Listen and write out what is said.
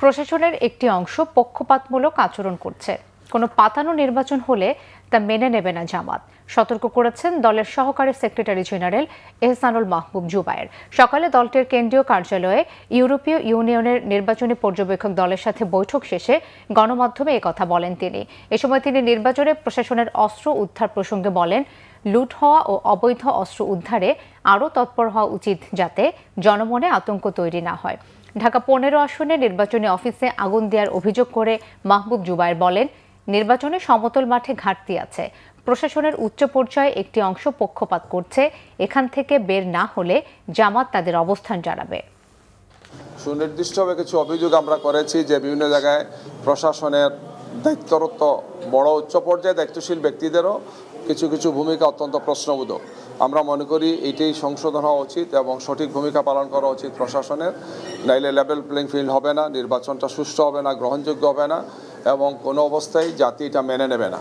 প্রশাসনের একটি অংশ পক্ষপাতমূলক আচরণ করছে। কোনো পাতানো নির্বাচন হলে তা মেনে নেবে না জামাত, সতর্ক করেছেন দলের সহকারী সেক্রেটারি জেনারেল এহসানুল মাহবুব জুবায়ের। সকালে দলটির কেন্দ্রীয় কার্যালয়ে ইউরোপীয় ইউনিয়নের নির্বাচনী পর্যবেক্ষক দলের সাথে বৈঠক শেষে গণমাধ্যমে একথা বলেন তিনি। এ সময় তিনি নির্বাচনে প্রশাসনের অস্ত্র উদ্ধার প্রসঙ্গে বলেন, লুট হওয়া ও অবৈধ অস্ত্র উদ্ধারে আরও তৎপর হওয়া উচিত, যাতে জনমনে আতঙ্ক তৈরি না হয়। ঢাকা 15 আসনে নির্বাচনী অফিসে আগুন দেওয়ার অভিযোগ করে মাহবুব জুবায়ের বলেন, নির্বাচনে সমতল মাঠে ঘাটতি আছে। প্রশাসনের উচ্চ পর্যায়ে একটি অংশ পক্ষপাত করছে। এখান থেকে বের না হলে জামাত তাদের অবস্থান জানাবে। সুনির্দিষ্টভাবে কিছু অভিযোগ আমরা করেছি যে বিভিন্ন জায়গায় প্রশাসনের দায়িত্বরত বড় উচ্চ পর্যায়ে দায়িত্বশীল ব্যক্তিদেরও কিছু কিছু ভূমিকা অত্যন্ত প্রশ্নবোধক। আমরা মনে করি এটাই সংশোধন হওয়া উচিত এবং সঠিক ভূমিকা পালন করা উচিত প্রশাসনের। নাইলে লেভেল প্লেইং ফিল্ড হবে না, নির্বাচনটা সুষ্ঠু হবে না, গ্রহণযোগ্য হবে না এবং কোনো অবস্থায় জাতি এটা মেনে নেবে না।